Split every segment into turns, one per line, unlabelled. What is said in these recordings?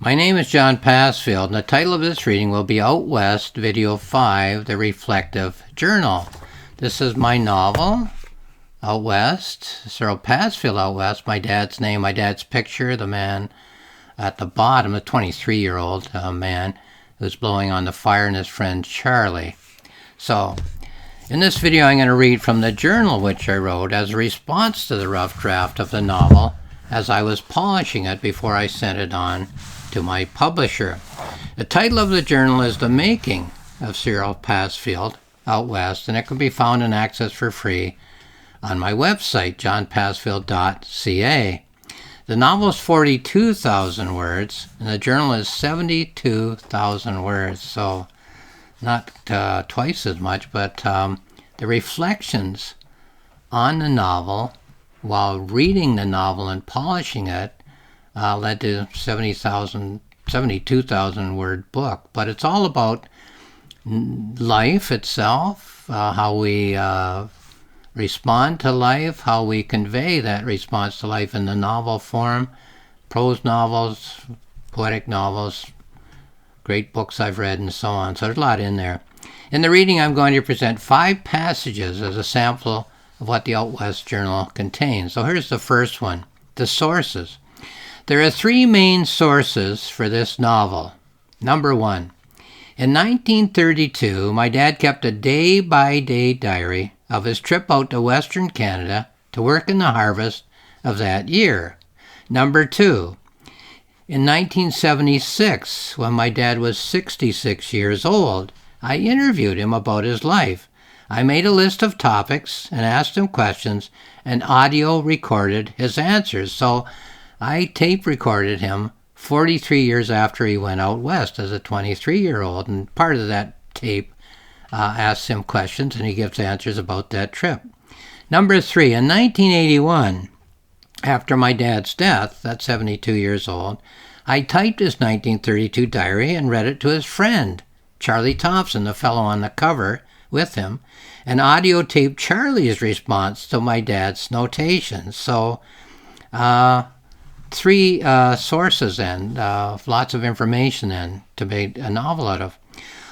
My name is John Passfield, and the title of this reading will be Out West, Video 5, The Reflective Journal. This is my novel, Out West, Cyril Passfield Out West, my dad's name, my dad's picture, the man at the bottom, the 23-year-old man who's blowing on the fire, and his friend Charlie. So, in this video I'm going to read from the journal which I wrote as a response to the rough draft of the novel as I was polishing it before I sent it on to my publisher. The title of the journal is The Making of Cyril Passfield Out West, and it can be found and accessed for free on my website, johnpassfield.ca. The novel is 42,000 words, and the journal is 72,000 words, so not twice as much, but the reflections on the novel while reading the novel and polishing it led to 72,000 word book. But it's all about life itself, how we respond to life, how we convey that response to life in the novel form, prose novels, poetic novels, great books I've read, and so on. So there's a lot in there. In the reading, I'm going to present 5 passages as a sample of what the Out West Journal contains. So here's the first one, the sources. There are 3 main sources for this novel. Number 1, in 1932, my dad kept a day-by-day diary of his trip out to Western Canada to work in the harvest of that year. Number 2, in 1976, when my dad was 66 years old, I interviewed him about his life. I made a list of topics and asked him questions and audio recorded his answers. So I tape recorded him 43 years after he went out west as a 23-year-old, and part of that tape asks him questions and he gives answers about that trip. Number 3, in 1981, after my dad's death, at 72 years old, I typed his 1932 diary and read it to his friend, Charlie Thompson, the fellow on the cover with him, and audio taped Charlie's response to my dad's notations. So, 3 sources and lots of information then to make a novel out of.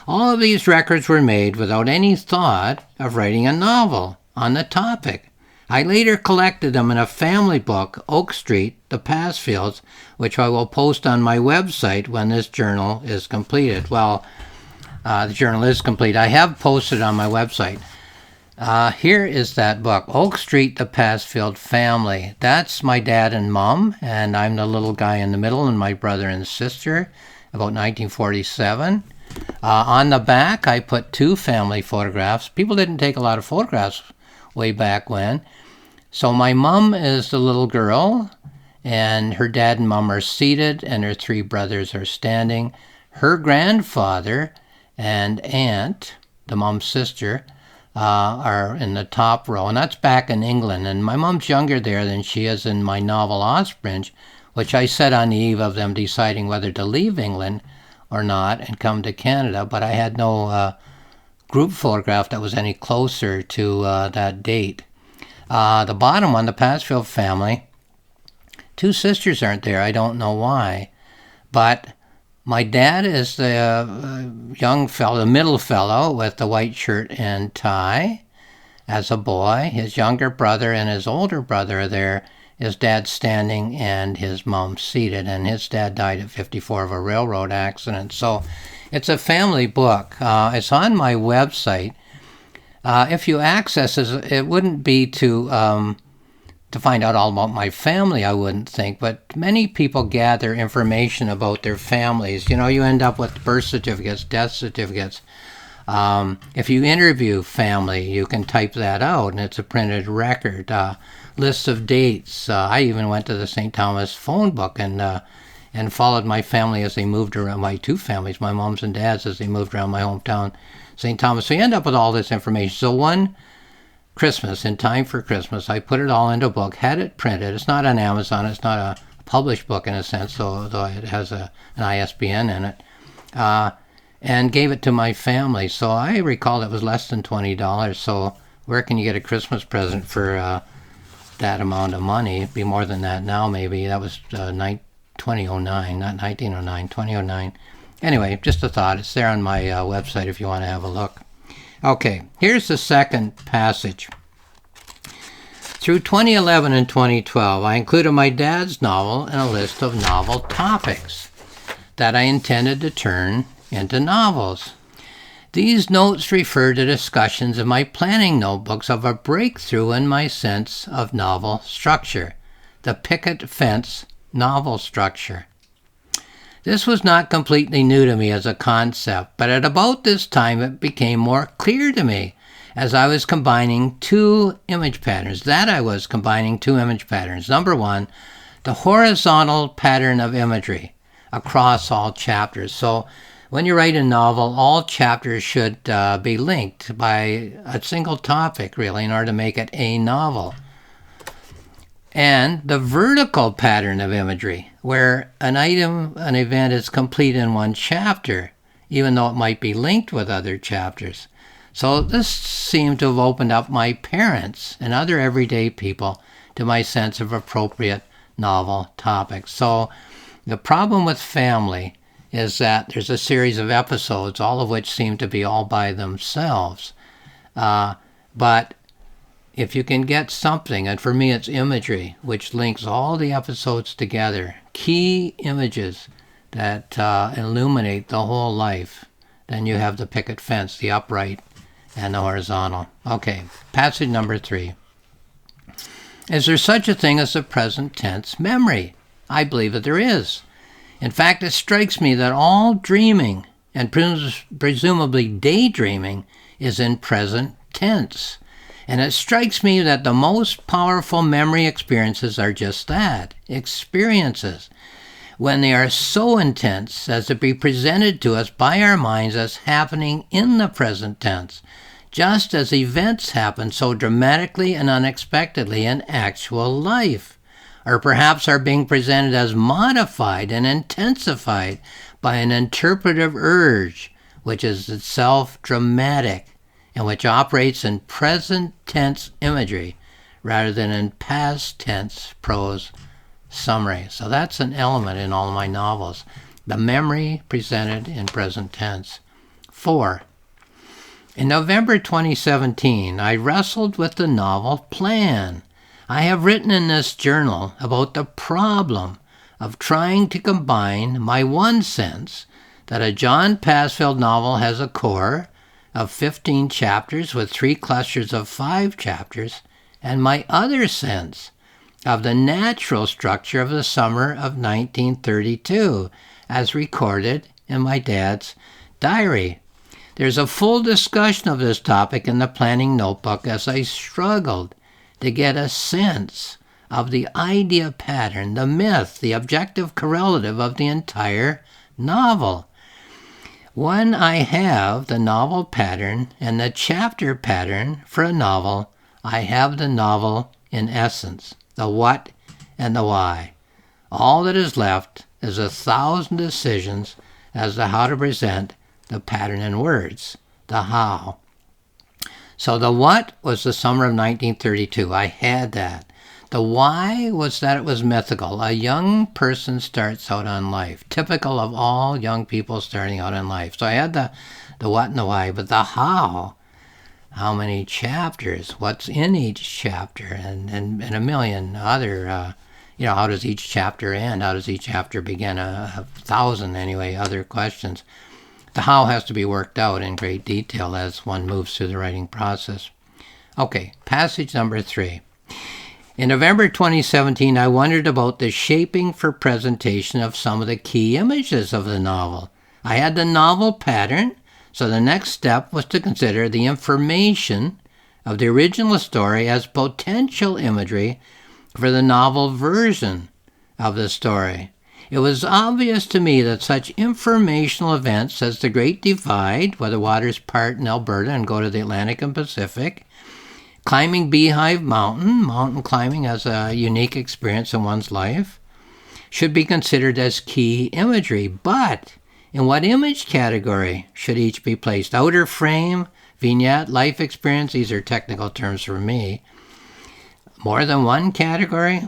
All of these records were made without any thought of writing a novel on the topic. I later collected them in a family book, Oak Street, The Passfields, which I will post on my website when this journal is completed. Well, the journal is complete. I have posted on my website. Here is that book, Oak Street, The Passfield Family. That's my dad and mom, and I'm the little guy in the middle, and my brother and sister, about 1947. On the back, I put 2 family photographs. People didn't take a lot of photographs way back when. So my mom is the little girl, and her dad and mom are seated, and her 3 brothers are standing. Her grandfather and aunt, the mom's sister, are in the top row, and that's back in England. And my mom's younger there than she is in my novel Ospringe, which I set on the eve of them deciding whether to leave England or not and come to Canada, but I had no group photograph that was any closer to that date. The bottom one, the Passfield family, 2 sisters aren't there. I don't know why, but my dad is the young fellow, the middle fellow with the white shirt and tie as a boy. His younger brother and his older brother are there. His dad standing and his mom seated, and his dad died at 54 of a railroad accident. So it's a family book. It's on my website. If you access it, it wouldn't be to find out all about my family, I wouldn't think, but many people gather information about their families. You know, you end up with birth certificates, death certificates. If you interview family, you can type that out, and it's a printed record. Lists of dates. I even went to the St. Thomas phone book and followed my family as they moved around, my 2 families, my mom's and dad's, as they moved around my hometown, St. Thomas. So you end up with all this information. So one Christmas, in time for Christmas, I put it all into a book, had it printed. It's not on Amazon. It's not a published book in a sense, though it has an ISBN in it, and gave it to my family. So I recall it was less than $20. So where can you get a Christmas present for that amount of money? It'd be more than that now, maybe. That was 2009, not 1909, 2009. Anyway, just a thought. It's there on my website if you want to have a look. Okay, here's the second passage. Through 2011 and 2012, I included my dad's novel in a list of novel topics that I intended to turn into novels. These notes refer to discussions in my planning notebooks of a breakthrough in my sense of novel structure, the picket fence novel structure. This was not completely new to me as a concept, but at about this time it became more clear to me as I was combining two image patterns. Number one, the horizontal pattern of imagery across all chapters. So when you write a novel, all chapters should be linked by a single topic, really, in order to make it a novel. And the vertical pattern of imagery, where an event is complete in one chapter, even though it might be linked with other chapters. So this seemed to have opened up my parents and other everyday people to my sense of appropriate novel topics. So the problem with family is that there's a series of episodes, all of which seem to be all by themselves. But if you can get something, and for me it's imagery, which links all the episodes together, key images that illuminate the whole life, then you have the picket fence, the upright and the horizontal. Okay, passage number 3. Is there such a thing as the present tense memory? I believe that there is. In fact, it strikes me that all dreaming, and presumably daydreaming, is in present tense. And it strikes me that the most powerful memory experiences are just that, experiences, when they are so intense as to be presented to us by our minds as happening in the present tense, just as events happen so dramatically and unexpectedly in actual life, or perhaps are being presented as modified and intensified by an interpretive urge, which is itself dramatic, and which operates in present tense imagery rather than in past tense prose summary. So that's an element in all of my novels, the memory presented in present tense. 4. In November 2017, I wrestled with the novel plan. I have written in this journal about the problem of trying to combine my one sense that a John Passfield novel has a core of 15 chapters with 3 clusters of 5 chapters, and my other sense of the natural structure of the summer of 1932, as recorded in my dad's diary. There's a full discussion of this topic in the planning notebook as I struggled to get a sense of the idea pattern, the myth, the objective correlative of the entire novel. When I have the novel pattern and the chapter pattern for a novel, I have the novel in essence, the what and the why. All that is left is 1,000 decisions as to how to present the pattern in words, the how. So the what was the summer of 1932. I had that. The why was that it was mythical. A young person starts out on life, typical of all young people starting out in life. So I had the what and the why, but the how many chapters, what's in each chapter, and a million other, how does each chapter end? How does each chapter begin? 1,000 anyway, other questions. The how has to be worked out in great detail as one moves through the writing process. Okay, passage number 3. In November 2017, I wondered about the shaping for presentation of some of the key images of the novel. I had the novel pattern, so the next step was to consider the information of the original story as potential imagery for the novel version of the story. It was obvious to me that such informational events as the Great Divide, where the waters part in Alberta and go to the Atlantic and Pacific, climbing Beehive Mountain, mountain climbing as a unique experience in one's life, should be considered as key imagery. But in what image category should each be placed? Outer frame, vignette, life experience, these are technical terms for me. More than one category?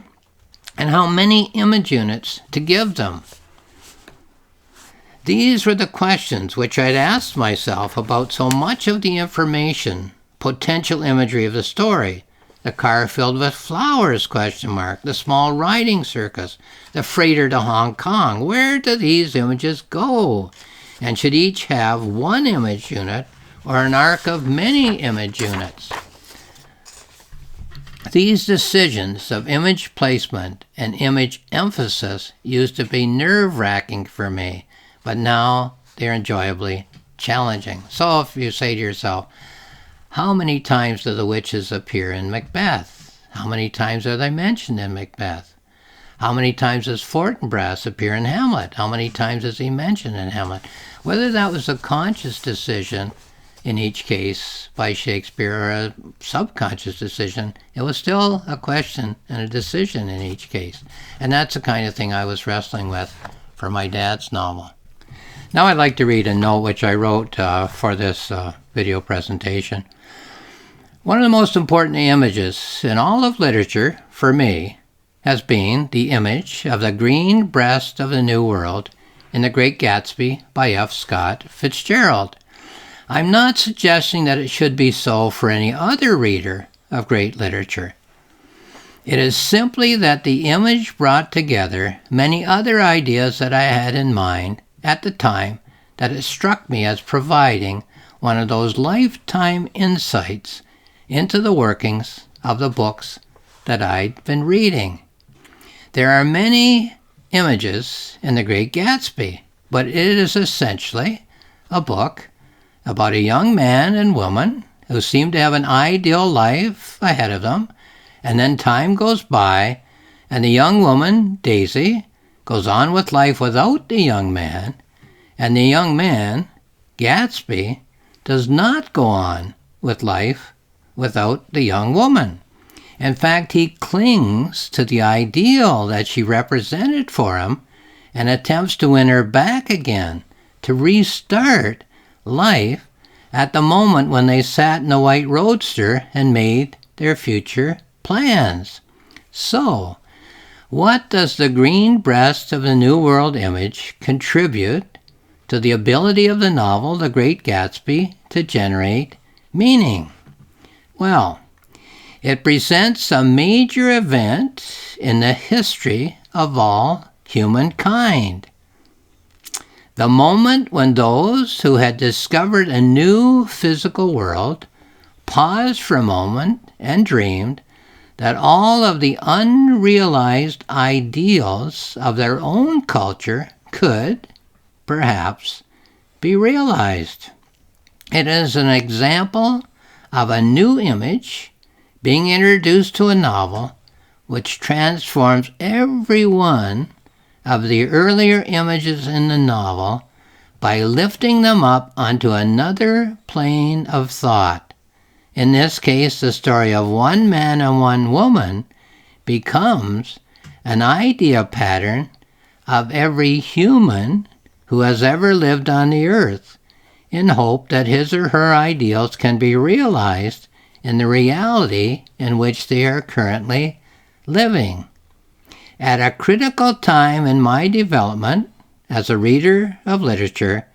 and how many image units to give them. These were the questions which I'd asked myself about so much of the information, potential imagery of the story. The car filled with flowers, ? The small riding circus, the freighter to Hong Kong. Where do these images go? And should each have one image unit or an arc of many image units? These decisions of image placement and image emphasis used to be nerve-wracking for me, but now they're enjoyably challenging. So if you say to yourself, how many times do the witches appear in Macbeth? How many times are they mentioned in Macbeth? How many times does Fortinbras appear in Hamlet? How many times is he mentioned in Hamlet? Whether that was a conscious decision in each case by Shakespeare or a subconscious decision, it was still a question and a decision in each case. And that's the kind of thing I was wrestling with for my dad's novel. Now I'd like to read a note which I wrote for this video presentation. One of the most important images in all of literature, for me, has been the image of the green breast of the New World in The Great Gatsby by F. Scott Fitzgerald. I'm not suggesting that it should be so for any other reader of great literature. It is simply that the image brought together many other ideas that I had in mind at the time, that it struck me as providing one of those lifetime insights into the workings of the books that I'd been reading. There are many images in The Great Gatsby, but it is essentially a book about a young man and woman who seem to have an ideal life ahead of them, and then time goes by, and the young woman, Daisy, goes on with life without the young man, and the young man, Gatsby, does not go on with life without the young woman. In fact, he clings to the ideal that she represented for him and attempts to win her back again, to restart life at the moment when they sat in the white roadster and made their future plans. So, what does the green breast of the New World image contribute to the ability of the novel The Great Gatsby to generate meaning? Well, it presents a major event in the history of all humankind. The moment when those who had discovered a new physical world paused for a moment and dreamed that all of the unrealized ideals of their own culture could, perhaps, be realized. It is an example of a new image being introduced to a novel which transforms every one of the earlier images in the novel by lifting them up onto another plane of thought. In this case, the story of one man and one woman becomes an idea pattern of every human who has ever lived on the earth, in hope that his or her ideals can be realized in the reality in which they are currently living. At a critical time in my development as a reader of literature,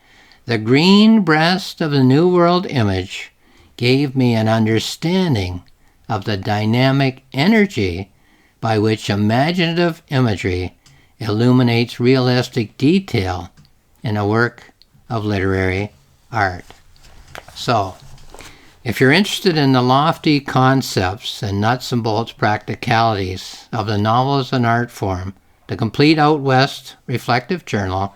the green breast of the New World image gave me an understanding of the dynamic energy by which imaginative imagery illuminates realistic detail in a work of literary art. So, if you're interested in the lofty concepts and nuts and bolts practicalities of the novel as an art form, the complete Out West Reflective Journal,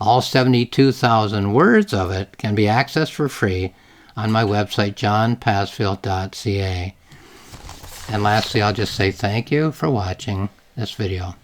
all 72,000 words of it, can be accessed for free on my website, johnpassfield.ca. And lastly, I'll just say thank you for watching this video.